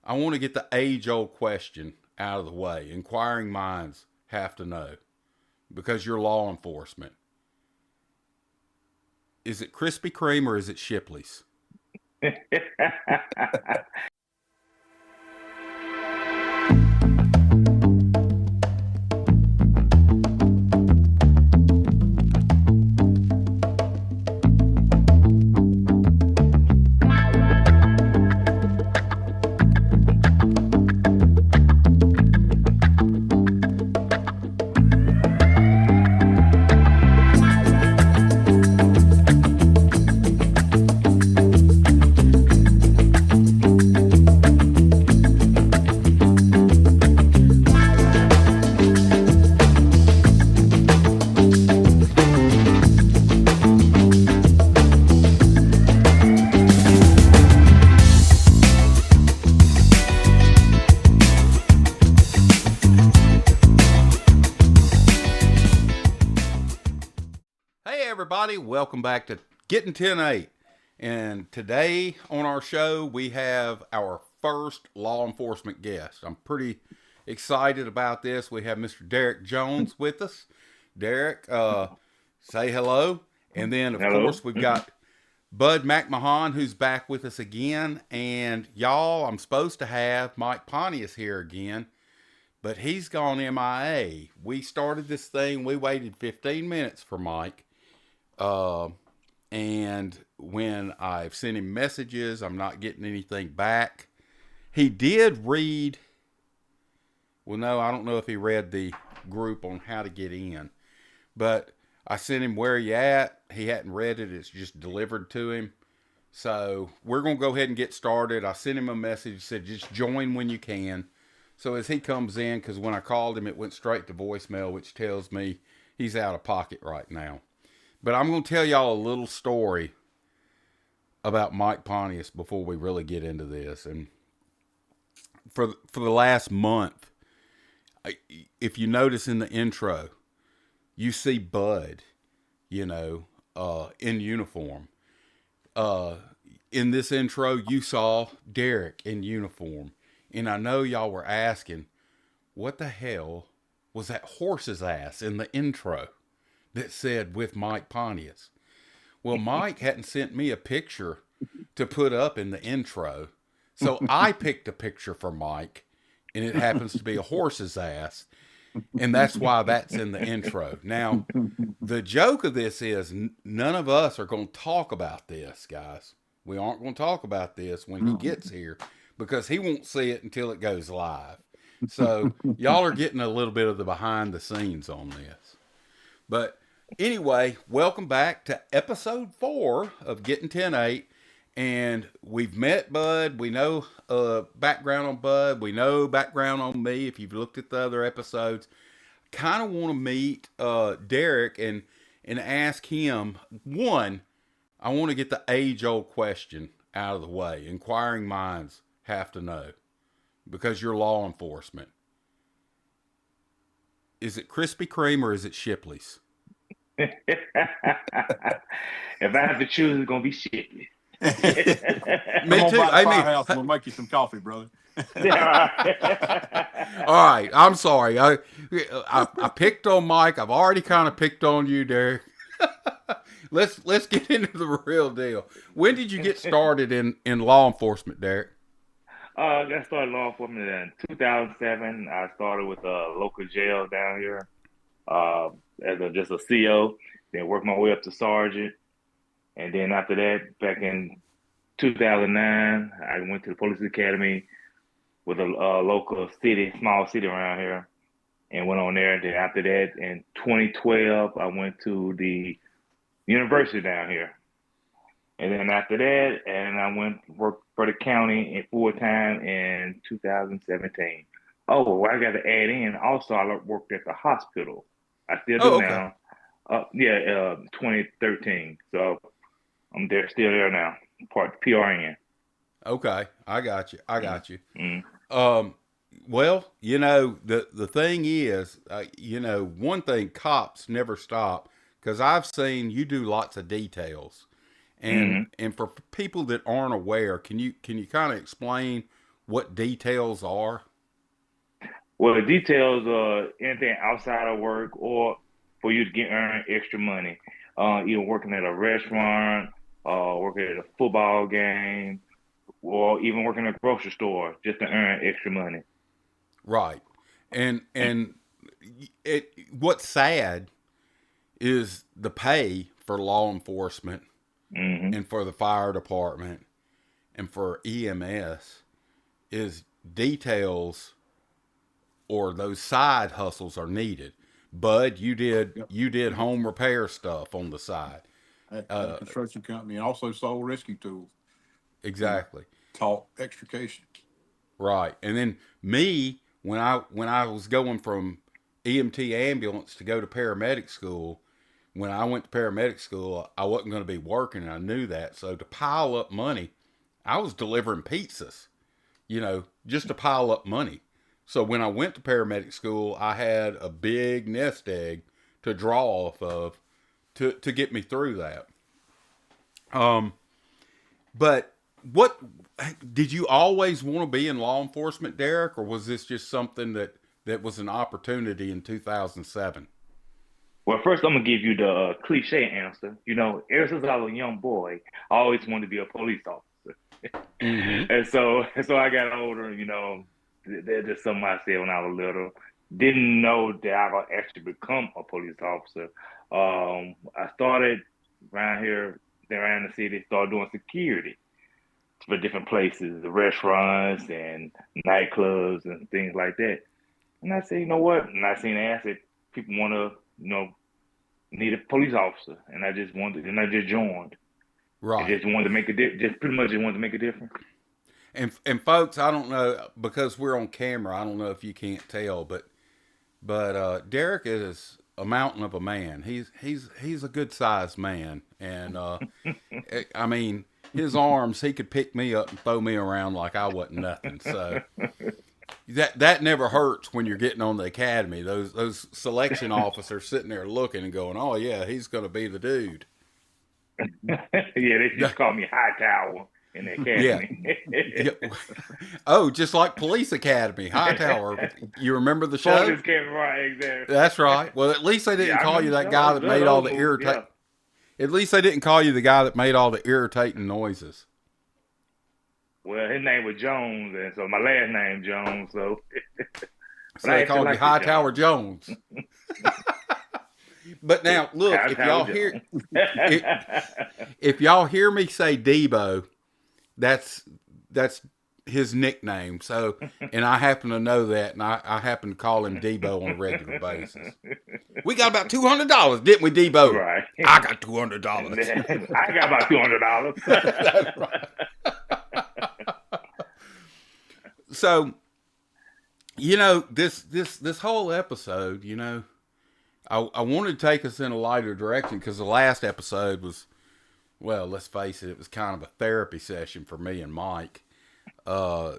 I want to get the age-old question out of the way. Inquiring minds have to know because you're law enforcement. Is it Krispy Kreme or is it Shipley's? Hey everybody, welcome back to Gettin 10-8. And today on our show we have our first law enforcement guest. I'm pretty excited about this. We have Mr. Derek Jones with us. Derek, say hello. And then of Hello. course we've got Bud McMahon who's back with us again. And y'all, I'm supposed to have Mike Pontius here again, but he's gone MIA. We started this thing, we waited 15 minutes for Mike. And when I've sent him messages, I'm not getting anything back. He did read, well, no, I don't know if he read the group on how to get in, but I sent him where he at. He hadn't read it. It's just delivered to him. So we're going to go ahead and get started. I sent him a message, said just join when you can. So as he comes in, because when I called him, it went straight to voicemail, which tells me he's out of pocket right now. But I'm going to tell y'all a little story about Mike Pontius before we really get into this. And for the last month, if you notice in the intro, you see Bud, in uniform. In this intro, you saw Derek in uniform. And I know y'all were asking, what the hell was that horse's ass in the intro that said with Mike Pontius? Well, Mike hadn't sent me a picture to put up in the intro. So I picked a picture for Mike, and it happens to be a horse's ass. And that's why that's in the intro. Now, the joke of this is none of us are going to talk about this, guys. We aren't going to talk about this when he gets here because he won't see it until it goes live. So y'all are getting a little bit of the behind the scenes on this. But anyway, welcome back to episode 4 of Gettin 10-8. And we've met Bud. We know background on Bud. We know background on me if you've looked at the other episodes. Kind of want to meet Derek and ask him, one, I want to get the age-old question out of the way. Inquiring minds have to know because you're law enforcement. Is it Krispy Kreme or is it Shipley's? If I have to choose, it's gonna be Shipley. Me Come on too. by the I mean, firehouse and we'll make you some coffee, brother. all right. I'm sorry. I picked on Mike. I've already kind of picked on you, Derek. let's get into the real deal. When did you get started in law enforcement, Derek? I got started law enforcement in 2007. I started with a local jail down here as just a CO. Then worked my way up to sergeant. And then after that, back in 2009, I went to the police academy with a local city, small city around here, and went on there. Then after that, in 2012, I went to the university down here. And then after that, and I went work for the county in full time in 2017. Oh, well, I got to add in. Also, I worked at the hospital. I still do Oh, okay. now. 2013. So I'm there, still there now. Part PRN. Okay. I got you. I got you. Mm-hmm. Well, the thing is, one thing, cops never stop because I've seen you do lots of details. And Mm-hmm. and for people that aren't aware, can you kind of explain what details are? Well, the details are anything outside of work or for you to get earn extra money. Either working at a restaurant, working at a football game, or even working at a grocery store just to earn extra money. Right. And what's sad is the pay for law enforcement Hmm. and for the fire department and for EMS is details or those side hustles are needed. Bud, Yep. you did home repair stuff on the side. Had a construction company and also sold rescue tools and Exactly. taught extrication. Right. And then me, when I was going from EMT ambulance to go to paramedic school, when I went to paramedic school, I wasn't going to be working, and I knew that. So to pile up money, I was delivering pizzas, just to pile up money. So when I went to paramedic school, I had a big nest egg to draw off of to get me through that. Um, but what did you always want to be in law enforcement, Derek, or was this just something that was an opportunity in 2007? Well, first I'm gonna give you the cliche answer. Ever since I was a young boy, I always wanted to be a police officer. Mm-hmm. And so I got older. That's just something I said when I was little. Didn't know that I would actually become a police officer. I started around here, around the city, started doing security for different places, the restaurants and nightclubs and things like that. And I said, you know what? And I seen the asset people want to, need a police officer, and I just joined. I Right. just wanted to make a just pretty much just wanted to make a difference. And folks, I don't know because we're on camera. I don't know if you can't tell, but Derek is a mountain of a man. He's a good sized man, and I mean his arms. He could pick me up and throw me around like I wasn't nothing. So that never hurts when you're getting on the academy. Those selection officers sitting there looking and going, "Oh yeah, he's going to be the dude." Yeah, they used to call me High Tower in the Yeah. academy. Yeah. Oh, just like Police Academy, Hightower. You remember the Before show? this came right there. That's right. Well, at least they Yeah, didn't I call you remember the that show. guy I that love made all those the movies. irritate. Yeah. At least they didn't call you the guy that made all the irritating noises. Well, his name was Jones, and so my last name Jones. So, So but I they actually called you like it, Hightower Jones. Jones. But now, look, High if Tower y'all hear if y'all hear me say Debo, that's his nickname. So, and I happen to know that, and I happen to call him Debo on a regular basis. We got about $200, didn't we, Debo? Right. I got $200. I got about $200. That's right. So, this whole episode, I wanted to take us in a lighter direction because the last episode was, well, let's face it, it was kind of a therapy session for me and Mike.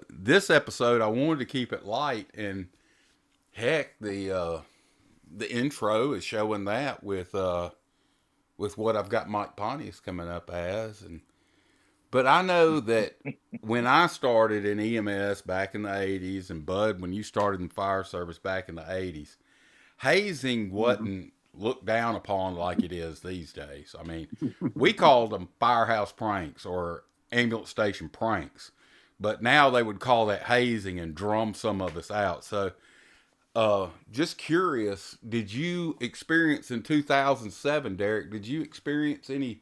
This episode, I wanted to keep it light, and heck, the intro is showing that with what I've got Mike Pontius coming up as, but I know that when I started in EMS back in the 80s, and Bud, when you started in fire service back in the 80s, hazing wasn't looked down upon like it is these days. I mean, we called them firehouse pranks or ambulance station pranks, but now they would call that hazing and drum some of us out. So, just curious, did you experience in 2007, Derek? Did you experience any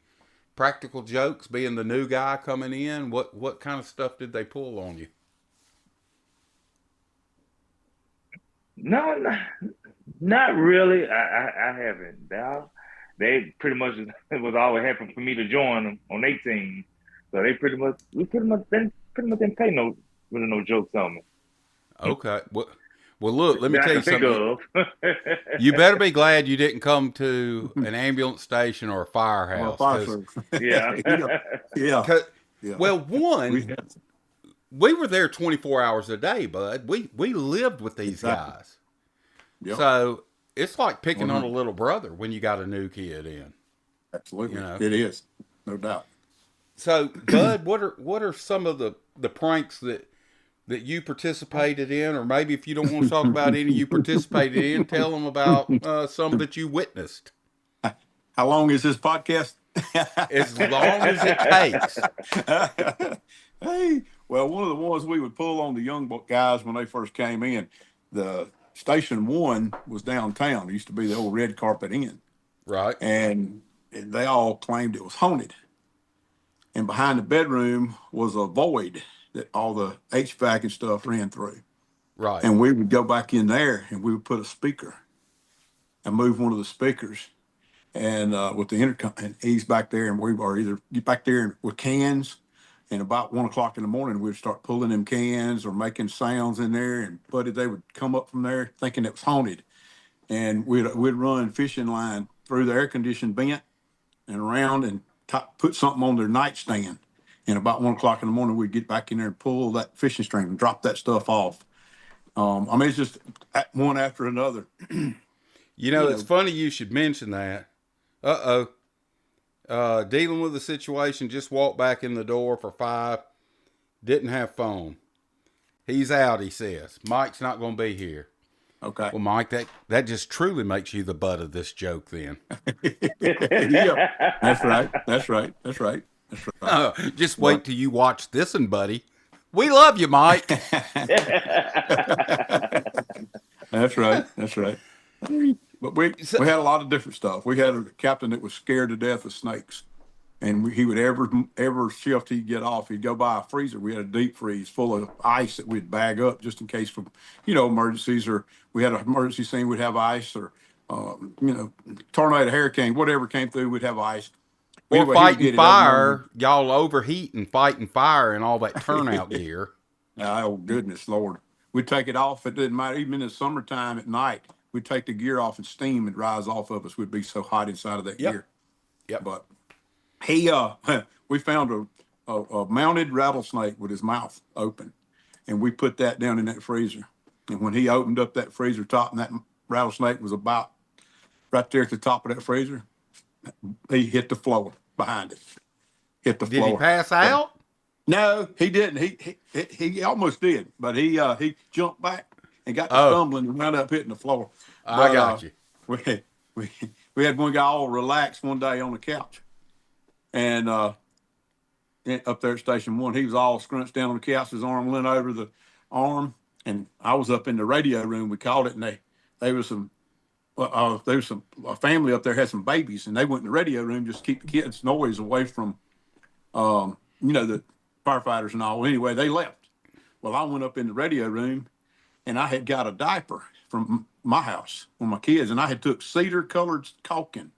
practical jokes being the new guy coming in? What kind of stuff did they pull on you? No, not really. I haven't. They pretty much it was always happening for me to join them on 18. So we pretty much didn't pay no jokes on me Okay. Well, look, let me that I tell you can think something. of. You better be glad you didn't come to an ambulance station or a Well, firehouse. fire Cause, service. Yeah. Yeah. 'cause- Yeah. well, We one, had we were there 24 hours a day, bud. We lived with these exactly. guys. Yep. So it's like picking on a 100. little brother when you got a new kid in. Absolutely. You know. It is. No doubt. So, Bud, what are some of the pranks that that you participated in, or maybe if you don't want to talk about any you participated in, tell them about some that you witnessed. How long is this podcast? As long as it takes. Hey, well, one of the ones we would pull on the young guys when they first came in, the Station 1 was downtown. It used to be the old Red Carpet Inn. Right. And they all claimed it was haunted. And behind the bedroom was a void that all the HVAC and stuff ran through. Right. And we would go back in there and we would put a speaker and move one of the speakers and with the intercom, and he's back there, and we were either back there with cans, and about 1 o'clock in the morning we'd start pulling them cans or making sounds in there, and buddy, they would come up from there thinking it was haunted, and we'd run fishing line through the air conditioned vent and around and put something on their nightstand, and about 1 o'clock in the morning we'd get back in there and pull that fishing string and drop that stuff off. I mean, it's just one after another. It's funny you should mention that. Dealing with the situation, just walked back in the door for 5. Didn't have phone. He's out, he says. Mike's not going to be here. Okay. Well, Mike, that just truly makes you the butt of this joke then. Yeah, that's right. That's right. That's right. That's right. Just wait till you watch this one, buddy. We love you, Mike. That's right. That's right. But we had a lot of different stuff. We had a captain that was scared to death of snakes, and he would every shift he'd get off, he'd go by a freezer. We had a deep freeze full of ice that we'd bag up just in case for emergencies, or we had an emergency scene, we'd have ice, or tornado, hurricane, whatever came through, we'd have ice. Or anyway, fighting fire, y'all overheat and fighting fire and all that turnout gear. Oh goodness, Lord! We'd take it off. It didn't matter. Even in the summertime at night, we'd take the gear off and steam would rise off of us. We'd be so hot inside of that gear. Yep. But we found a mounted rattlesnake with his mouth open, and we put that down in that freezer. And when he opened up that freezer top, and that rattlesnake was about right there at the top of that freezer, he hit the floor behind it. Hit the floor. Did he pass out? No, he didn't. He almost did, but he jumped back and got to stumbling and wound up hitting the floor. I got you. We had one guy all relaxed one day on the couch, and up there at Station 1, he was all scrunched down on the couch, his arm leaned over the arm, and I was up in the radio room. We called it, and there was a family up there had some babies, and they went in the radio room just to keep the kids' noise away from, the firefighters and all. Anyway, they left. Well, I went up in the radio room, and I had got a diaper from my house with my kids, and I had took cedar-colored caulking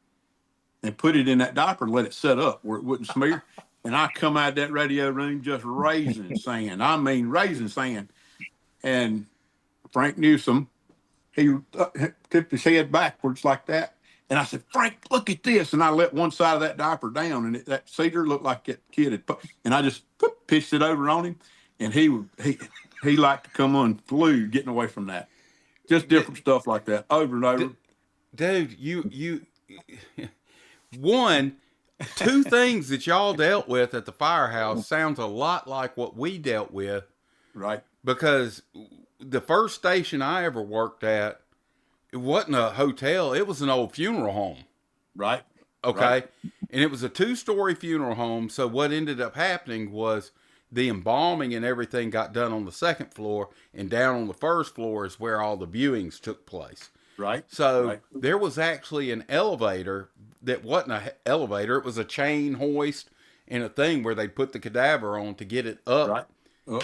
and put it in that diaper and let it set up where it wouldn't smear. And I come out of that radio room just raising sand. I mean, raising sand. And Frank Newsom, he tipped his head backwards like that. And I said, Frank, look at this. And I let one side of that diaper down, and that cedar looked like that kid had put, and I just pitched it over on him. And he liked to come unglued getting away from that. Just different stuff like that over and over. Dude, you two things that y'all dealt with at the firehouse sounds a lot like what we dealt with. Right. Because the first station I ever worked at, it wasn't a hotel. It was an old funeral home. Right. Okay. Right. And it was a 2-story funeral home. So what ended up happening was the embalming and everything got done on the second floor, and down on the first floor is where all the viewings took place. Right. So there was actually an elevator that wasn't an elevator. It was a chain hoist and a thing where they put the cadaver on to get it up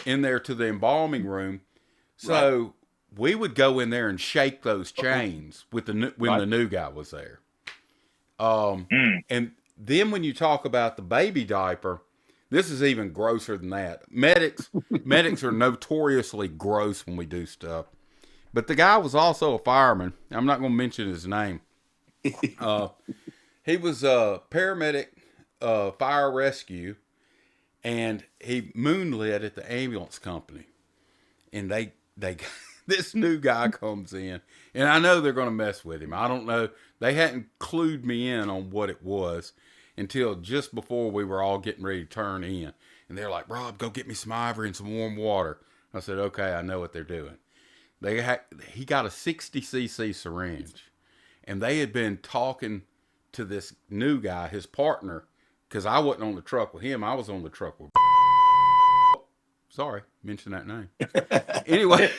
in there to the embalming room. So we would go in there and shake those chains with when the new guy was there. And then when you talk about the baby diaper, this is even grosser than that. Medics are notoriously gross when we do stuff. But the guy was also a fireman. I'm not going to mention his name. He was a paramedic, fire rescue, and he moonlit at the ambulance company. And they this new guy comes in, and I know they're going to mess with him. I don't know. They hadn't clued me in on what it was until just before we were all getting ready to turn in. And they're like, Rob, go get me some ivory and some warm water. I said, okay, I know what they're doing. He got a 60cc syringe, and they had been talking to this new guy, his partner, because I wasn't on the truck with him. I was on the truck with. Sorry, mention that name. Anyway,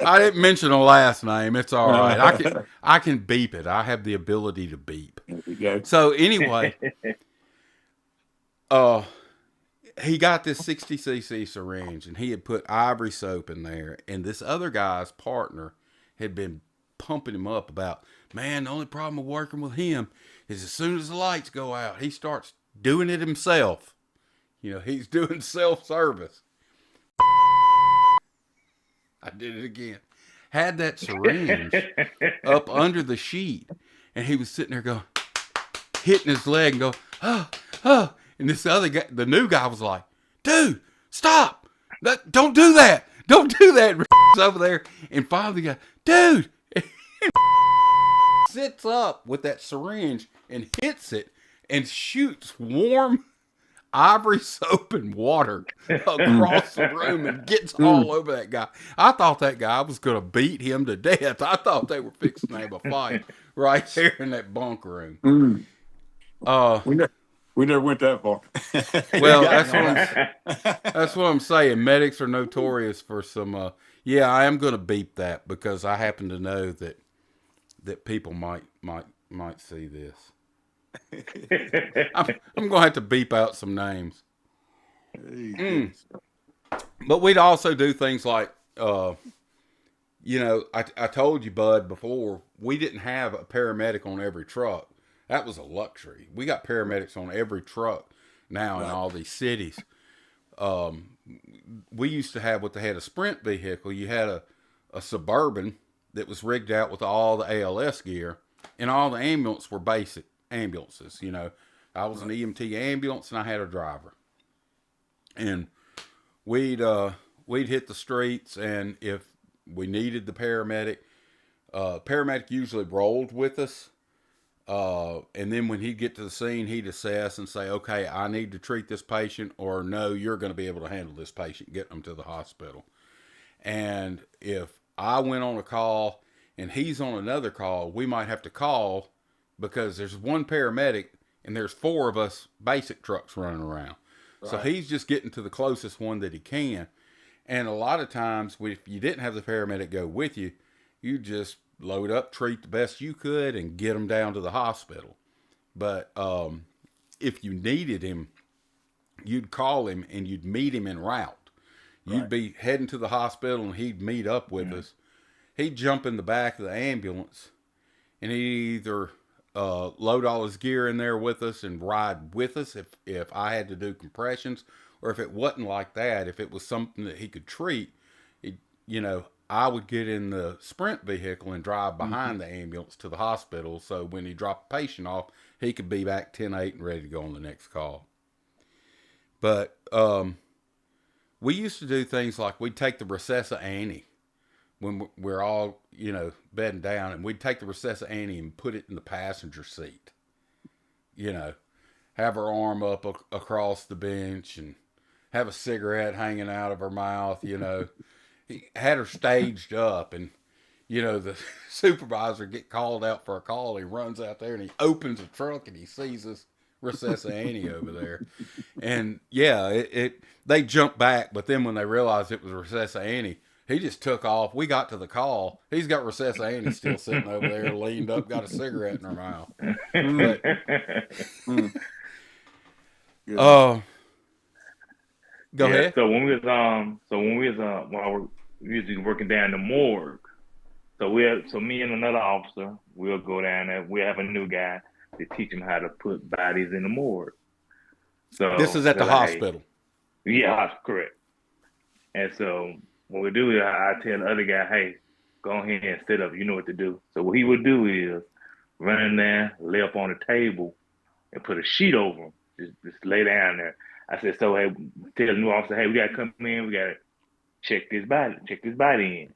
I didn't mention the last name. It's all right. I can beep it. I have the ability to beep. There you go. So anyway, he got this 60cc syringe, and he had put ivory soap in there, and this other guy's partner had been pumping him up about, man, the only problem with working with him is as soon as the lights go out, he starts doing it himself. You know, he's doing self-service. I did it again. Had that syringe up under the sheet, and he was sitting there going, hitting his leg and go, oh, oh. And this other guy, the new guy, was like, dude, stop. Don't do that. Don't do that. Over there. And finally the guy, dude, sits up with that syringe and hits it and shoots warm ivory soap and water across the room and gets all over that guy. I thought that guy was going to beat him to death. I thought they were fixing to have a fight right there in that bunk room. We never went that far. Well, that's what I'm saying. Medics are notorious for some. Yeah, I am going to beep that because I happen to know that people might see this. I'm going to have to beep out some names. But we'd also do things like, you know, I told you, Bud, before, we didn't have a paramedic on every truck. That was a luxury. We got paramedics on every truck now in all these cities. We used to have what they had, a Sprint vehicle. You had a Suburban that was rigged out with all the ALS gear, and all the ambulances were basic ambulances. You know, I was an EMT ambulance, and I had a driver. And we'd hit the streets, and if we needed the paramedic usually rolled with us. And then when he'd get to the scene, he'd assess and say, okay, I need to treat this patient, or no, you're going to be able to handle this patient, get them to the hospital. And if I went on a call and he's on another call, we might have to call because there's one paramedic and there's 4 of us basic trucks running around. Right. So he's just getting to the closest one that he can. And a lot of times, if you didn't have the paramedic go with you, you just load up, treat the best you could, and get them down to the hospital. But if you needed him, you'd call him and you'd meet him en route. You'd be heading to the hospital and he'd meet up with us. He'd jump in the back of the ambulance and he'd either load all his gear in there with us and ride with us if I had to do compressions, or if it wasn't like that, if it was something that he could treat, I would get in the Sprint vehicle and drive behind the ambulance to the hospital, so when he dropped the patient off, he could be back 10-8 and ready to go on the next call. But we used to do things like we'd take the Recessa Annie when we're all, bedding down, and we'd take the Recessa Annie and put it in the passenger seat. Have her arm up across the bench and have a cigarette hanging out of her mouth, He had her staged up, and the supervisor get called out for a call. He runs out there and he opens the trunk and he sees this Recessa Annie over there. And they jumped back, but then when they realized it was Recessa Annie, he just took off. We got to the call. He's got Recessa Annie still sitting over there, leaned up, got a cigarette in her mouth. Go ahead. So when we was while we was working down the morgue, so me and another officer, we'll go down there. We have a new guy to teach him how to put bodies in the morgue. So this is at the hospital. Yeah, correct. And so what we do is I tell the other guy, hey, go ahead and sit up. You know what to do. So what he would do is run in there, lay up on the table, and put a sheet over him. Just lay down there. I said, so hey, tell the new officer, hey, we gotta come in, we gotta check this body in.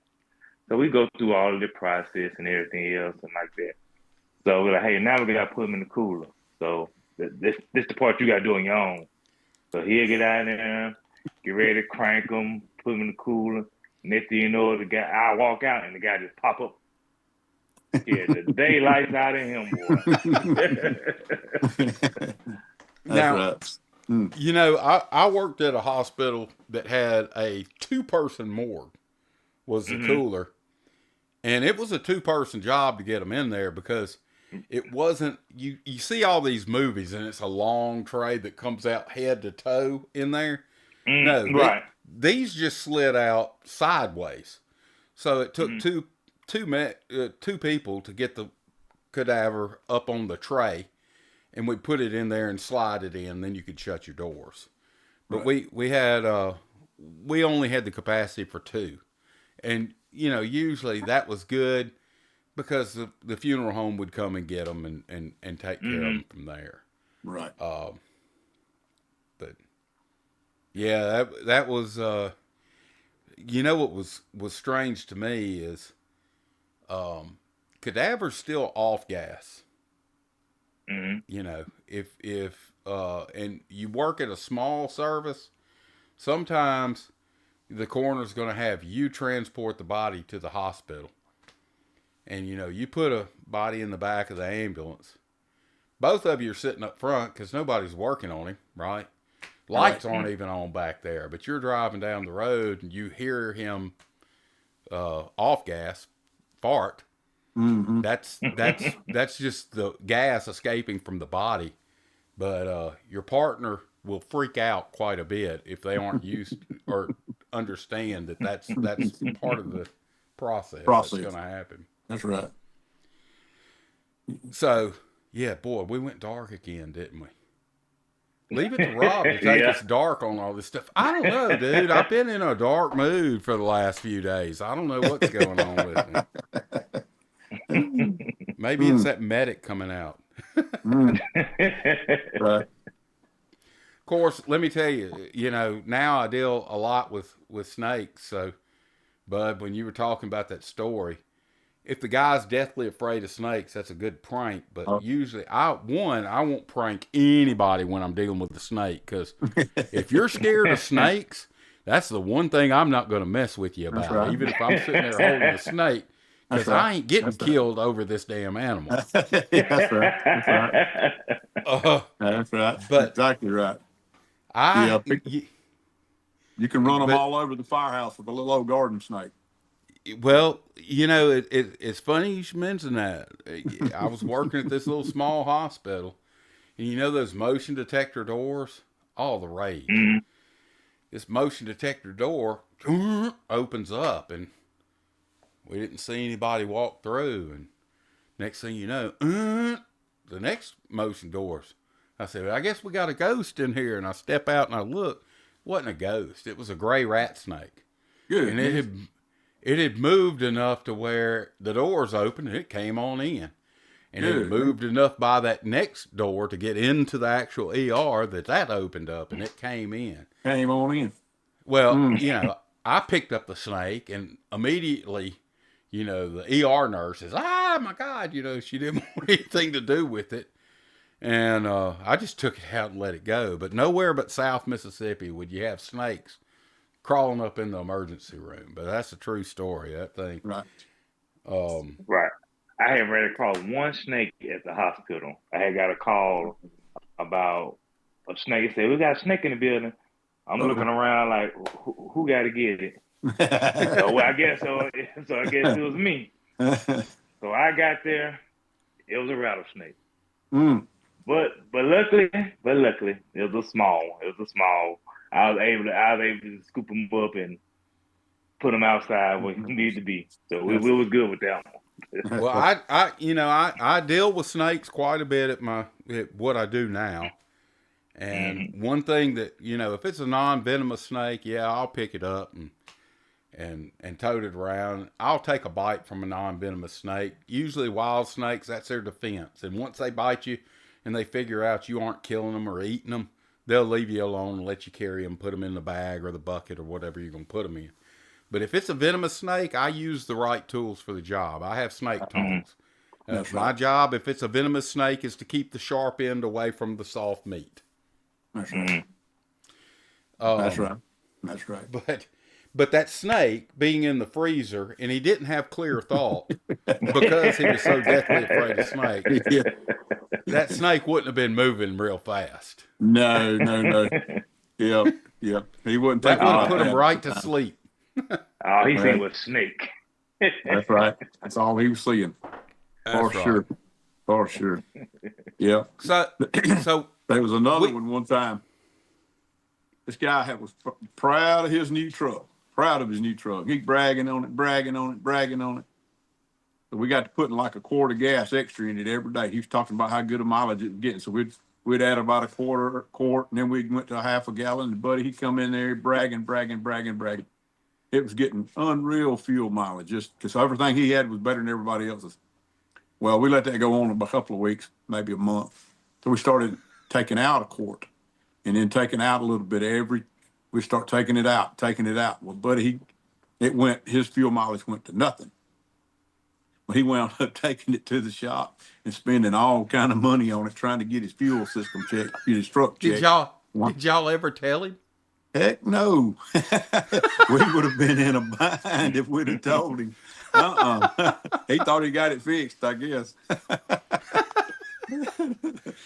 So we go through all of the process and everything else and like that. So we're like, hey, now we gotta put him in the cooler. So this the part you gotta do on your own. So he'll get out there, get ready to crank him, put him in the cooler. Next thing you know, I walk out and the guy just pop up. Yeah, the daylight's out of him, boy. That's Now, right. Mm. you know, I worked at a hospital that had a 2-person morgue, was the cooler. And it was a 2-person job to get them in there because it wasn't, you see all these movies and it's a long tray that comes out head to toe in there. No, Right. these just slid out sideways. So it took two people to get the cadaver up on the tray, and we put it in there and slide it in. Then you could shut your doors. But Right. we only had the capacity for 2, and you know usually that was good because the funeral home would come and get them and take care of them from there. Right. But yeah, that was you know what was strange to me is cadavers still off gas. You know, if and you work at a small service, sometimes the coroner's going to have you transport the body to the hospital. And you know, you put a body in the back of the ambulance. Both of you are sitting up front because nobody's working on him, right? Lights aren't even on back there, but you're driving down the road and you hear him off gas fart. That's just the gas escaping from the body. But your partner will freak out quite a bit if they aren't used or understand that that's part of the process. That's going to happen. That's right. So, yeah, boy, we went dark again, didn't we? Leave it to Rob to take us dark on all this stuff. I don't know, dude. I've been in a dark mood for the last few days. I don't know what's going on with me. Maybe it's that medic coming out. Right. Of course, let me tell you, you know, now I deal a lot with snakes. So, Bud, when you were talking about that story, if the guy's deathly afraid of snakes, that's a good prank. But usually, I won't prank anybody when I'm dealing with a snake. Because if you're scared of snakes, that's the one thing I'm not going to mess with you about. Right. Even if I'm sitting there holding a snake. Because I ain't getting killed over this damn animal. That's right. That's right. That's right. But exactly right. You can run them all over the firehouse with a little old garden snake. Well, you know, it's funny you should mention that. I was working at this little small hospital, and you know those motion detector doors? All the rage. This motion detector door opens up, and we didn't see anybody walk through. And next thing you know, the next motion doors. I said, I guess we got a ghost in here. And I step out and I look. It wasn't a ghost. It was a gray rat snake. Good. And it had moved enough to where the doors opened and it came on in. And it had moved enough by that next door to get into the actual ER that opened up and it came in. Came on in. Well, you know, I picked up the snake and immediately, you know, the ER nurse says, "Ah, my God," you know, she didn't want anything to do with it. And I just took it out and let it go. But nowhere but South Mississippi would you have snakes crawling up in the emergency room. But that's a true story, that thing. Right. Right. I had ran across one snake at the hospital. I had got a call about a snake. It said, "We got a snake in the building." I'm looking around like, who got to get it? So I guess it was me. So I got there. It was a rattlesnake. But luckily, it was a small. I was able to scoop them up and put them outside where he needed to be. So we was good with that one. Well, I deal with snakes quite a bit at what I do now. And one thing that, you know, if it's a non-venomous snake, yeah, I'll pick it up and tote it around. I'll take a bite from a non-venomous snake. Usually wild snakes, that's their defense. And once they bite you and they figure out you aren't killing them or eating them, they'll leave you alone and let you carry them, put them in the bag or the bucket or whatever you're going to put them in. But if it's a venomous snake, I use the right tools for the job. I have snake tongs. My job, if it's a venomous snake, is to keep the sharp end away from the soft meat. That's right. That's right. But But that snake being in the freezer, and he didn't have clear thought because he was so deathly afraid of snakes, Yeah. that snake wouldn't have been moving real fast. No, no, no. Yep, yep. He wasn't That thinking would have about put him that at right the to time. sleep. All he seen Right. was snake. That's right. That's all he was seeing. For That's right. sure. For sure. Yeah. So, so There was another we, one time. This guy was proud of his new truck. Proud of his new truck. He bragging on it, bragging on it, bragging on it. So we got to putting like a quart of gas extra in it every day. He was talking about how good a mileage it was getting. So we'd add about a quart, and then we went to a half a gallon. And buddy, he come in there bragging, bragging, bragging, bragging. It was getting unreal fuel mileage just because everything he had was better than everybody else's. Well, we let that go on a couple of weeks, maybe a month. So we started taking out a quart and then taking out a little bit we start taking it out, taking it out. Well, buddy, his fuel mileage went to nothing. Well, he wound up taking it to the shop and spending all kind of money on it, trying to get his fuel system checked, get his truck did checked. y'all ever tell him? Heck no. We would have been in a bind if we'd have told him. He thought he got it fixed, I guess.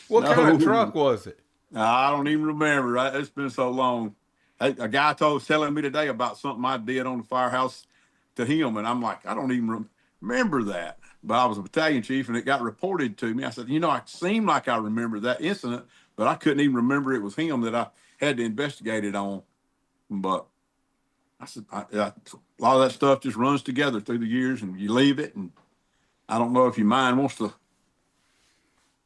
What kind of No, truck was it? I don't even remember. It's been so long. A guy telling me today about something I did on the firehouse to him, and I'm like, I don't even remember that. But I was a battalion chief, and it got reported to me. I said, it seemed like I remember that incident, but I couldn't even remember it was him that I had to investigate it on. But I said, a lot of that stuff just runs together through the years, and you leave it, and I don't know if your mind wants to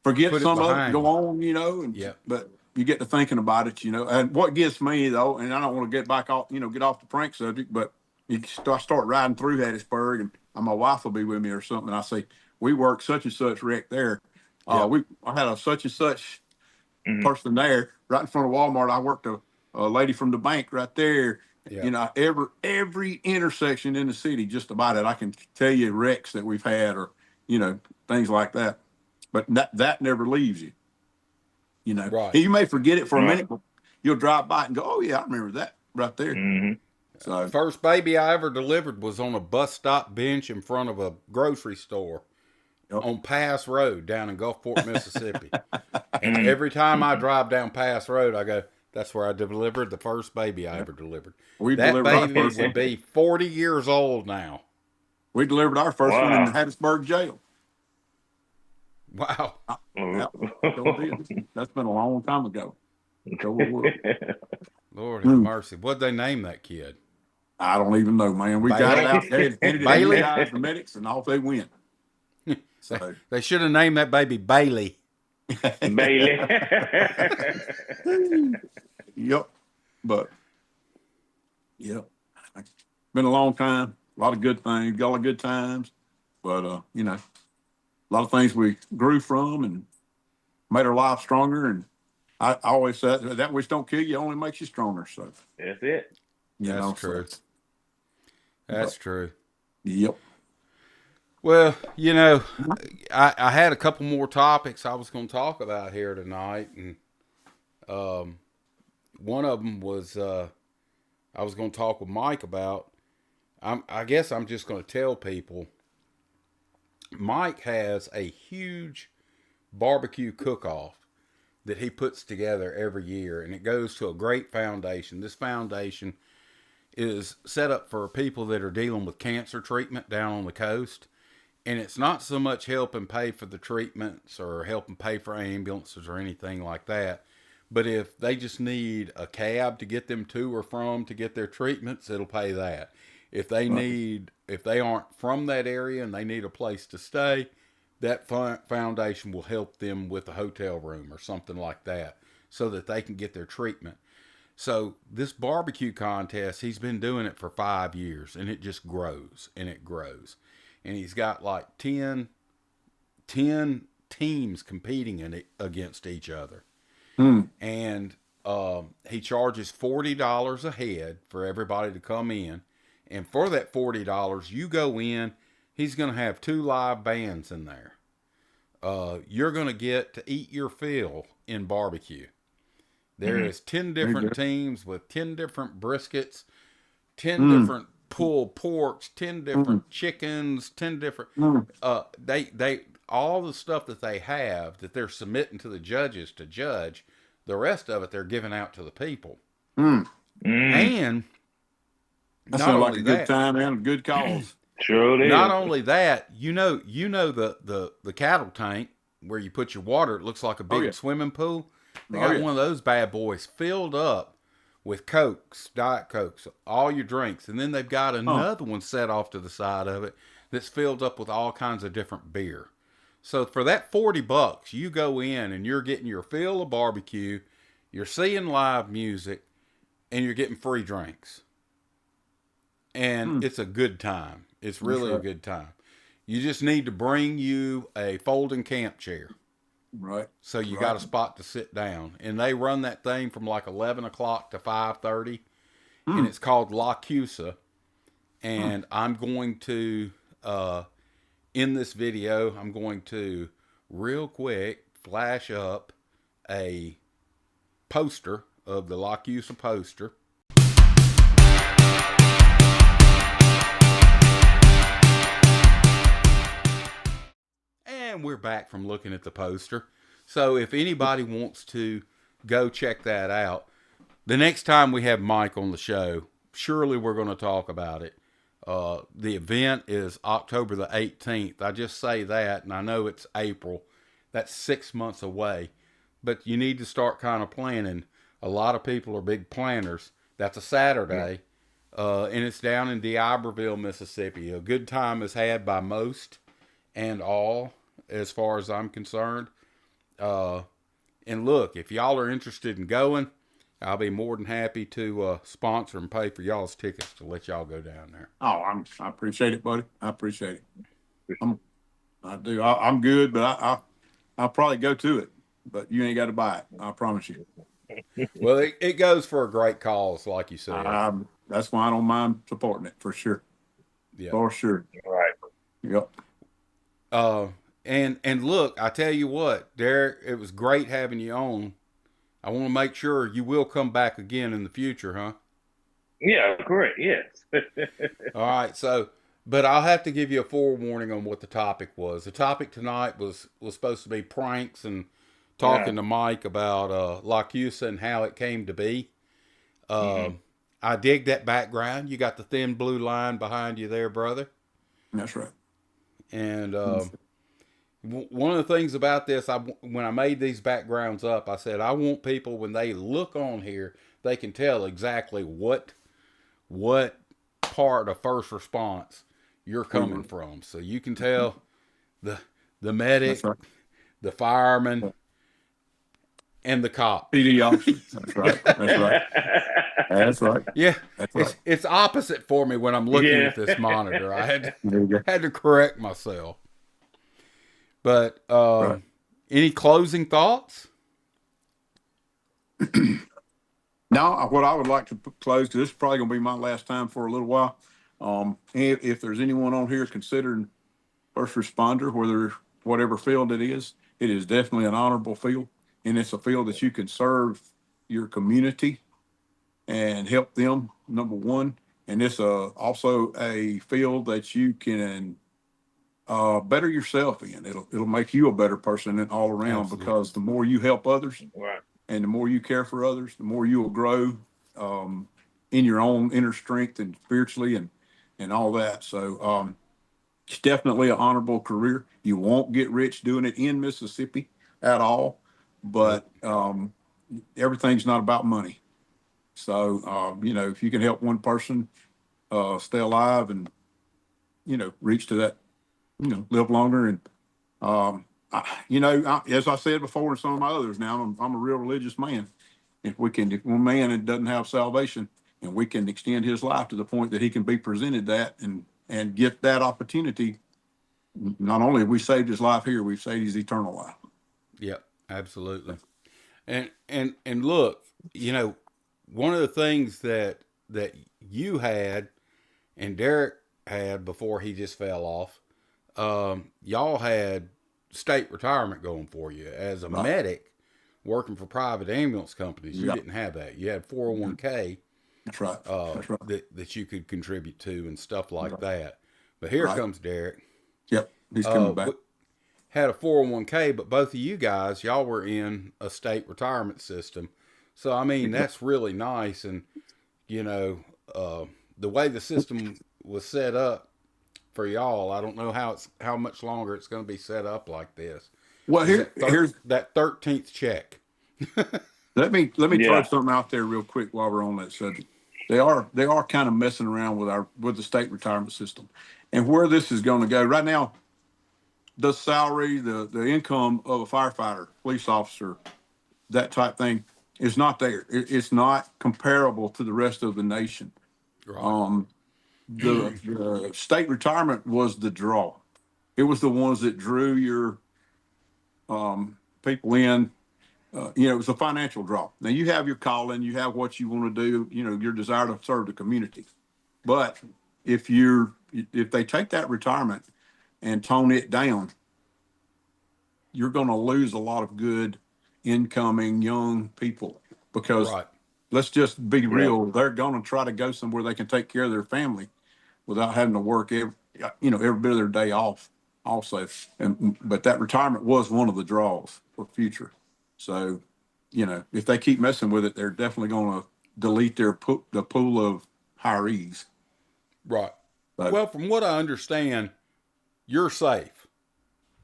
forget Put it some of it and behind go you. on, Yep. but you get to thinking about it, and what gets me though, and I don't want to get back off, get off the prank subject, but I start riding through Hattiesburg and my wife will be with me or something. And I say, we work such and such wreck there. Yep. I had a such and such Mhm. person there right in front of Walmart. I worked a lady from the bank right there. Yep. Every intersection in the city, just about it. I can tell you wrecks that we've had or, things like that. But that never leaves you. Right. You may forget it for a Right. minute, but you'll drive by and go, "Oh yeah, I remember that right there." Mm-hmm. So, First baby I ever delivered was on a bus stop bench in front of a grocery store yep. on Pass Road down in Gulfport, Mississippi. And Mm-hmm. every time I drive down Pass Road, I go, that's where I delivered the first baby I ever delivered. we That delivered our baby first would one. be 40 years old now. We delivered our first one in the Wow. Hattiesburg jail. Wow. Yeah, sure did. That's been a long time ago. Sure was. Lord have Hmm. mercy. What'd they name that kid? I don't even know, man. We got it Bailey? out there, handed it to Bailey? the guys, the medics, and off they went. So, They should have named that baby Bailey. Bailey. yep. But yep, it's been a long time. A lot of good things, got a lot of good times. But a lot of things we grew from and made our life stronger. And I always said that which don't kill you only makes you stronger. So That's it. That's true. So, That's but, true. yep. Well, I had a couple more topics I was going to talk about here tonight, and one of them was I was going to talk with Mike about. I guess I'm just going to tell people. Mike has a huge barbecue cook-off that he puts together every year, and it goes to a great foundation. This foundation is set up for people that are dealing with cancer treatment down on the coast. And it's not so much helping pay for the treatments or helping pay for ambulances or anything like that. But if they just need a cab to get them to or from to get their treatments, it'll pay that. If they aren't from that area and they need a place to stay, that foundation will help them with a hotel room or something like that so that they can get their treatment. So this barbecue contest, he's been doing it for 5 years, and it just grows and it grows. And he's got like 10 teams competing in it against each other. And he charges $40 a head for everybody to come in. And for that $40, you go in, he's going to have 2 live bands in there. You're going to get to eat your fill in barbecue. There is 10 different teams with 10 different briskets, 10 different pulled porks, 10 different chickens, 10 different, they, all the stuff that they have that they're submitting to the judges to judge, the rest of it they're giving out to the people. And That not sounds like only a good that, time and a good cause. Sure it not is. only that, the cattle tank where you put your water, it looks like a big swimming pool. They got one of those bad boys filled up with Cokes, Diet Cokes, all your drinks. And then they've got another one set off to the side of it that's filled up with all kinds of different beer. So for that $40, you go in and you're getting your fill of barbecue, you're seeing live music, and you're getting free drinks. And it's a good time. It's really a good time. You just need to bring you a folding camp chair. Right. So you got a spot to sit down. And they run that thing from like 11 o'clock to 5:30. And it's called La Cusa. And I'm going to, in this video, I'm going to real quick flash up a poster of the La Cusa poster. And we're back from looking at the poster. So if anybody wants to go check that out, the next time we have Mike on the show, surely we're going to talk about it. The event is October the 18th. I just say that, and I know it's April. That's 6 months away. But you need to start kind of planning. A lot of people are big planners. That's a Saturday, and it's down in D'Iberville, Mississippi. A good time is had by most and all, as far as I'm concerned. And look, if y'all are interested in going, I'll be more than happy to sponsor and pay for y'all's tickets to let y'all go down there. Oh, I appreciate it, buddy. I appreciate it. I do. I'm good, but I'll probably go to it. But you ain't got to buy it. I promise you. Well, it goes for a great cause, like you said. That's why I don't mind supporting it for sure. Yeah, for sure. Right. Yep. And look, I tell you what, Derek, it was great having you on. I want to make sure you will come back again in the future, huh? Yeah, correct. Yes. All right. So, but I'll have to give you a forewarning on what the topic was. The topic tonight was supposed to be pranks and talking to Mike about La Cusa and how it came to be. I dig that background. You got the thin blue line behind you there, brother. That's right. And one of the things about this, when I made these backgrounds up, I said I want people, when they look on here, they can tell exactly what part of first response you're coming from. So you can tell the medic, the fireman, and the cop. PD officer. That's right. That's right. That's right. Yeah, That's right. It's opposite for me when I'm looking at this monitor. I had to correct myself. But any closing thoughts? Now, what I would like to close, because this is probably going to be my last time for a little while. If there's anyone on here considering first responder, whatever field it is definitely an honorable field, and it's a field that you can serve your community and help them, number one. And it's also a field that you can better yourself in. It'll make you a better person all around. Absolutely. Because the more you help others, Right. and the more you care for others, the more you will grow in your own inner strength and spiritually and all that. So it's definitely an honorable career. You won't get rich doing it in Mississippi at all, but everything's not about money. So, if you can help one person stay alive and, reach to that, live longer. And, as I said before in some of my others, now I'm a real religious man. If one man that doesn't have salvation, and we can extend his life to the point that he can be presented that and get that opportunity, not only have we saved his life here, we've saved his eternal life. Yep, absolutely. And look, one of the things that you had and Derek had before he just fell off, y'all had state retirement going for you. As a medic working for private ambulance companies, you didn't have that. You had 401k. That's right. That's right. that you could contribute to and stuff like that. But here Right. comes Derek. Yep. He's coming back. Had a 401k, but both of you guys, y'all were in a state retirement system. So, I mean, that's really nice. And, you know, the way the system was set up for y'all, I don't know how much longer it's going to be set up like this. Well, Is here's that 13th check? let me throw Yeah. something out there real quick while we're on that subject. They are kind of messing around with the state retirement system, and where this is going to go right now. The salary, the income of a firefighter, police officer, that type thing is not there. It's not comparable to the rest of the nation. Right. The state retirement was the draw. It was the ones that drew your people in. It was a financial draw. Now you have your calling, you have what you want to do, your desire to serve the community. But if they take that retirement and tone it down, you're going to lose a lot of good incoming young people because Right. let's just be Yeah. real. They're going to try to go somewhere they can take care of their family without having to work every bit of their day off also. But that retirement was one of the draws for future. So, if they keep messing with it, they're definitely going to delete the pool of hirees. Right. So, Well, from what I understand, you're safe.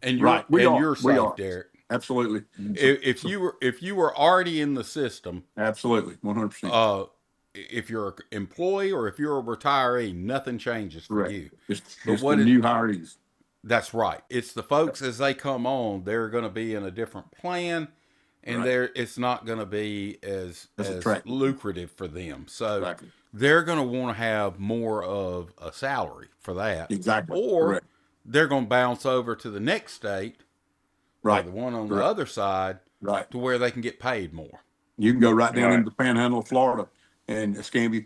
And right. We are. you're We safe, are. Derek. Absolutely. If you were already in the system, Absolutely. 100%. if you're an employee or if you're a retiree, nothing changes for Correct. you. But It's the new hirees. that's right. It's the folks as they come on, they're going to be in a different plan, and Right. it's not going to be That's as attractive. lucrative for them. So Exactly. they're going to want to have more of a salary for that, Exactly. or Correct. they're going to bounce over to the next state or Right. the one on the Correct. other side Right. to where they can get paid more. You can go right down Right. into the panhandle of Florida and Escambia,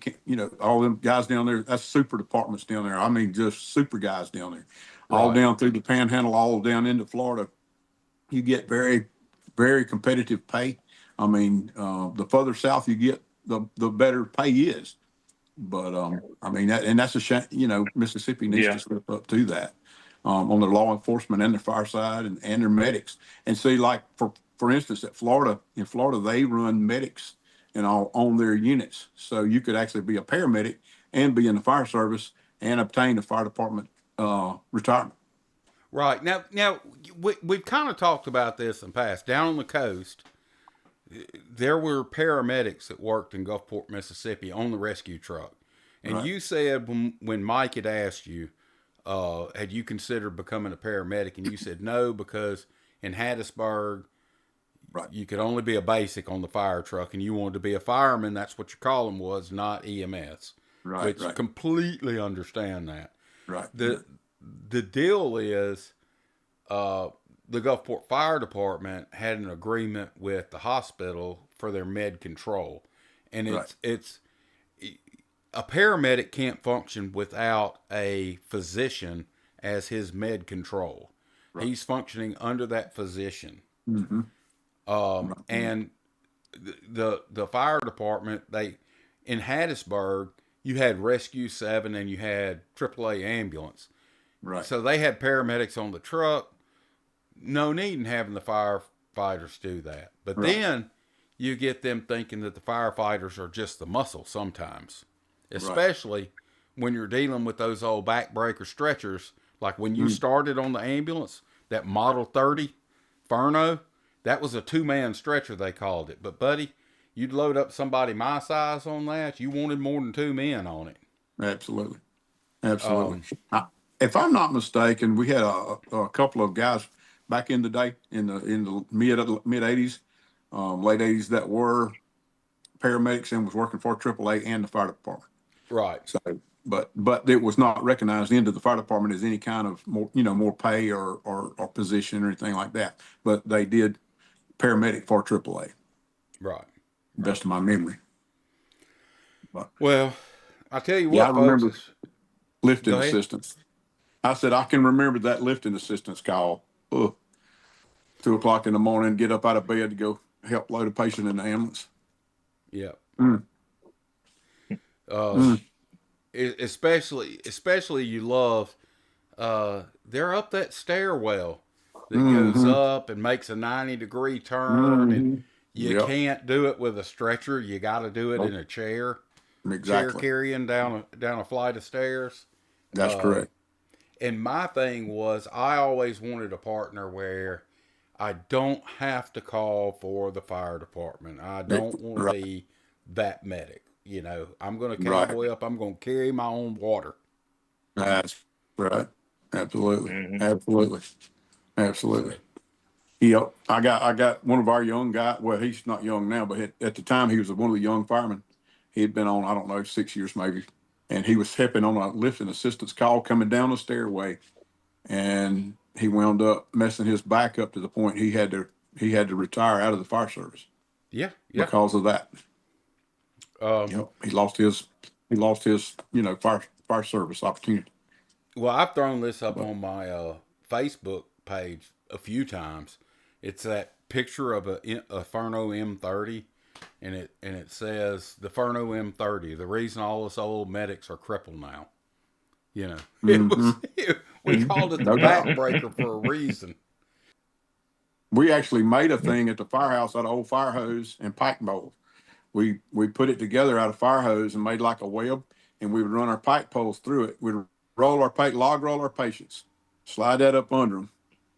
all them guys down there. That's super departments down there. I mean, just super guys down there, all Right. down through the panhandle, all down into Florida. You get very, very competitive pay. I mean, the further south you get, the better pay is. But I mean, that's a shame. Mississippi needs Yeah. to step up to that on their law enforcement and their fire side and their medics. And see, like for instance, in Florida, they run medics and all on their units, so you could actually be a paramedic and be in the fire service and obtain a fire department retirement. Right. Now we've kind of talked about this in the past. Down on the coast, there were paramedics that worked in Gulfport, Mississippi on the rescue truck. And Right. you said when Mike had asked you, had you considered becoming a paramedic? And you said no, because in Hattiesburg, Right. you could only be a basic on the fire truck, and you wanted to be a fireman. That's what your calling was, not EMS. Right. Which Right. completely understand that. Right. The deal is, the Gulfport Fire Department had an agreement with the hospital for their med control, and Right. it's a paramedic can't function without a physician as his med control. Right. He's functioning under that physician. Mm-hmm. Right. And the fire department, in Hattiesburg, you had Rescue 7 and you had AAA ambulance. Right. So they had paramedics on the truck. No need in having the firefighters do that. But Right. then you get them thinking that the firefighters are just the muscle sometimes, especially when you're dealing with those old backbreaker stretchers. Like when you started on the ambulance, that Model 30 Furno, that was a 2-man stretcher, they called it. But buddy, you'd load up somebody my size on that, you wanted more than 2 men on it. Absolutely. Absolutely. If I'm not mistaken, we had a couple of guys back in the day in the mid '80s, late '80s that were paramedics and was working for AAA and the fire department. Right. So, but it was not recognized into the fire department as any kind of more pay or position or anything like that. But they did paramedic for AAA, Right. best of my memory. But Well, I tell you yeah, I what, folks. remember lifting Go ahead. assistance. I said I can remember that lifting assistance call. 2 o'clock in the morning, get up out of bed to go help load a patient in the ambulance. Yeah. Uh, especially you love. They're up that stairwell that goes Mm-hmm. up and makes a 90-degree turn, and Mm-hmm. you Yep. can't do it with a stretcher. You got to do it in Nope. a chair Exactly. carrying down a flight of stairs. That's Uh, correct. and my thing was, I always wanted a partner where I don't have to call for the fire department. I don't want to Right. be that medic. I'm going to Right. cowboy up. I'm going to carry my own water. That's right. Absolutely. Hmm. Absolutely. So, Absolutely. Yep. I got one of our young guys. Well, he's not young now, but at the time he was one of the young firemen. He had been on, I don't know, 6 years maybe, and he was helping on a lift and assistance call coming down the stairway, and he wound up messing his back up to the point he had to retire out of the fire service yeah, yeah. because of that. Um, Yep. He lost his fire service opportunity. well, I've thrown this up But on my Facebook page a few times. It's that picture of a Furno M30, and it says the Furno M30. The reason all us old medics are crippled now. It mm-hmm. was we called it the No doubt. backbreaker for a reason. We actually made a thing at the firehouse out of old fire hose and pipe bowls. We put it together out of fire hose and made like a web, and we would run our pipe poles through it. We'd log roll our patients, slide that up under them,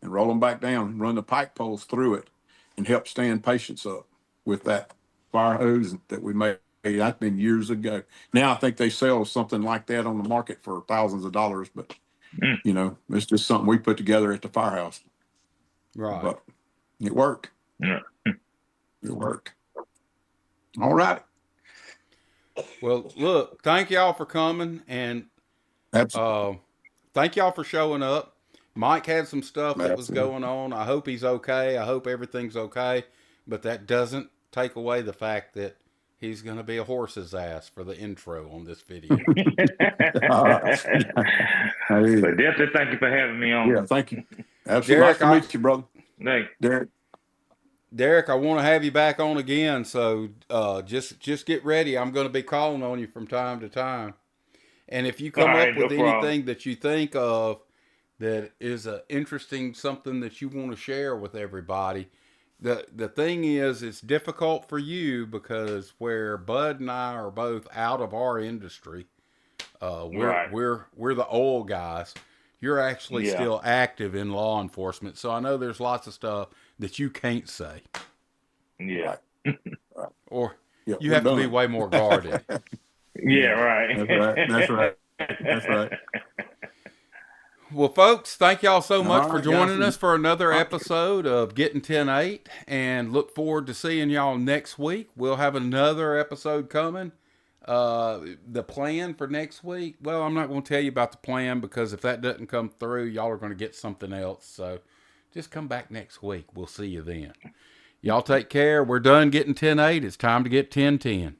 and roll them back down, and run the pipe poles through it, and help stand patients up with that fire hose that we made. That's been years ago. Now I think they sell something like that on the market for thousands of dollars, but it's just something we put together at the firehouse. Right. But it worked. Yeah. It worked. All right. Well, look, thank y'all for coming, and Absolutely. thank y'all for showing up. Mike had some stuff that was Absolutely. going on. I hope he's okay. I hope everything's okay. But that doesn't take away the fact that he's going to be a horse's ass for the intro on this video. But definitely thank you for having me on. Yeah, thank you. Absolutely. Derek, Nice to meet you, brother. Thank Derek. I want to have you back on again. So just get ready. I'm going to be calling on you from time to time. And if you All come right, up no with problem. anything that you think of that is a interesting something that you want to share with everybody, the thing is, it's difficult for you because where Bud and I are both out of our industry, we're Right. we're the old guys. You're actually Yeah. still active in law enforcement, so I know there's lots of stuff that you can't say, Yeah. or Yeah, you we're have to be done. way more guarded. Yeah, right. That's right. That's right. That's right. Well, folks, thank y'all so All much for right, joining guys. us for another episode of Getting 10-8, and look forward to seeing y'all next week. We'll have another episode coming. The plan for next week, well, I'm not going to tell you about the plan because if that doesn't come through, y'all are going to get something else. So just come back next week. We'll see you then. Y'all take care. We're done getting 10-8. It's time to get 10-10.